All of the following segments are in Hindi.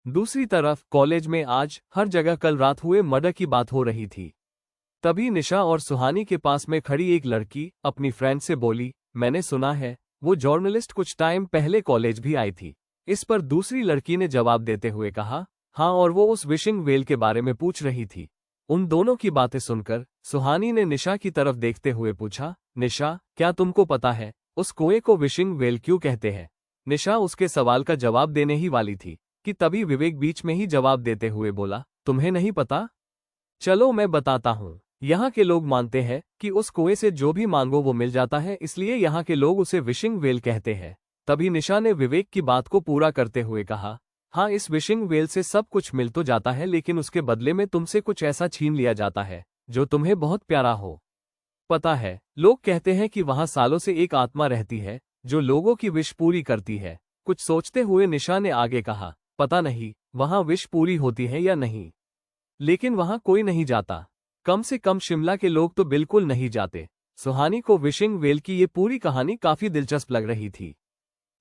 दूसरी तरफ कॉलेज में आज हर जगह कल रात हुए मर्डर की बात हो रही थी। तभी निशा और सुहानी के पास में खड़ी एक लड़की अपनी फ्रेंड से बोली, मैंने सुना है वो जर्नलिस्ट कुछ टाइम पहले कॉलेज भी आई थी। इस पर दूसरी लड़की ने जवाब देते हुए कहा, हाँ, और वो उस विशिंग वेल के बारे में पूछ रही थी। उन दोनों की बातें सुनकर सुहानी ने निशा की तरफ देखते हुए पूछा, निशा, क्या तुमको पता है उस कुएं को विशिंग वेल क्यों कहते हैं? निशा उसके सवाल का जवाब देने ही वाली थी कि तभी विवेक बीच में ही जवाब देते हुए बोला, तुम्हें नहीं पता? चलो मैं बताता हूँ। यहाँ के लोग मानते हैं कि उस कुएं से जो भी मांगो वो मिल जाता है, इसलिए यहाँ के लोग उसे विशिंग वेल कहते हैं। तभी निशा ने विवेक की बात को पूरा करते हुए कहा, हाँ, इस विशिंग वेल से सब कुछ मिल तो जाता है, लेकिन उसके बदले में तुमसे कुछ ऐसा छीन लिया जाता है जो तुम्हें बहुत प्यारा हो। पता है, लोग कहते हैं कि वहां सालों से एक आत्मा रहती है जो लोगों की विश पूरी करती है। कुछ सोचते हुए निशा ने आगे कहा, पता नहीं वहां विश पूरी होती है या नहीं, लेकिन वहां कोई नहीं जाता। कम से कम शिमला के लोग तो बिल्कुल नहीं जाते। सुहानी को विशिंग वेल की ये पूरी कहानी काफी दिलचस्प लग रही थी।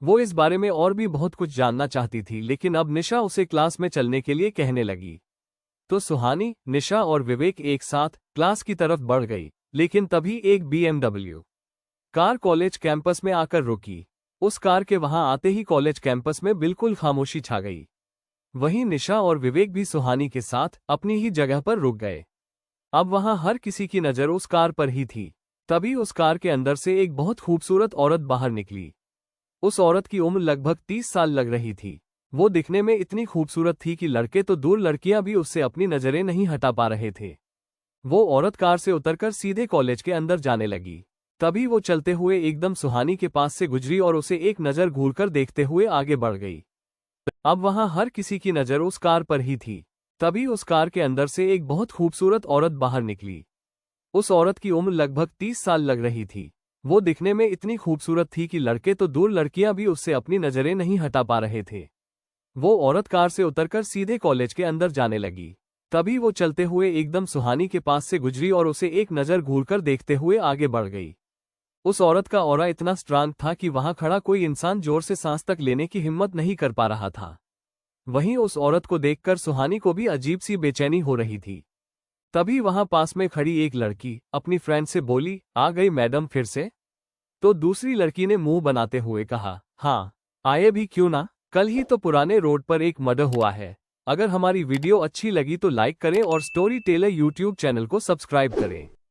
वो इस बारे में और भी बहुत कुछ जानना चाहती थी, लेकिन अब निशा उसे क्लास में चलने के लिए कहने लगी। तो सुहानी, निशा और विवेक एक साथ क्लास की तरफ बढ़ गई, लेकिन तभी एक BMW कार कॉलेज कैंपस में आकर रुकी। उस कार के वहां आते ही कॉलेज कैंपस में बिल्कुल खामोशी छा गई। वहीं निशा और विवेक भी सुहानी के साथ अपनी ही जगह पर रुक गए। अब वहां हर किसी की नजर उस कार पर ही थी। तभी उस कार के अंदर से एक बहुत खूबसूरत औरत बाहर निकली। उस औरत की उम्र लगभग 30 साल लग रही थी। वो दिखने में इतनी खूबसूरत थी कि लड़के तो दूर, लड़कियां भी उससे अपनी नजरें नहीं हटा पा रहे थे। वो औरत कार से उतरकर सीधे कॉलेज के अंदर जाने लगी। तभी वो चलते हुए एकदम सुहानी के पास से गुजरी और उसे एक नजर घूरकर देखते हुए आगे बढ़ गई। अब वहां हर किसी की नजर उस कार पर ही थी। तभी उस कार के अंदर से एक बहुत खूबसूरत औरत बाहर निकली। उस औरत की उम्र लगभग 30 साल लग रही थी। वो दिखने में इतनी खूबसूरत थी कि लड़के तो दूर, लड़कियां भी उससे अपनी नजरें नहीं हटा पा रहे थे। वो औरत कार से उतरकर सीधे कॉलेज के अंदर जाने लगी। तभी वो चलते हुए एकदम सुहानी के पास से गुजरी और उसे एक नजर घूरकर देखते हुए आगे बढ़ गई। उस औरत का ऑरा इतना स्ट्रांग था कि वहां खड़ा कोई इंसान जोर से सांस तक लेने की हिम्मत नहीं कर पा रहा था। वहीं उस औरत को देखकर सुहानी को भी अजीब सी बेचैनी हो रही थी। तभी वहां पास में खड़ी एक लड़की अपनी फ्रेंड से बोली, आ गई मैडम फिर से? तो दूसरी लड़की ने मुंह बनाते हुए कहा, हाँ, आए भी क्यों ना, कल ही तो पुराने रोड पर एक मर्डर हुआ है। अगर हमारी वीडियो अच्छी लगी तो लाइक करें और स्टोरी टेलर यूट्यूब चैनल को सब्सक्राइब करें।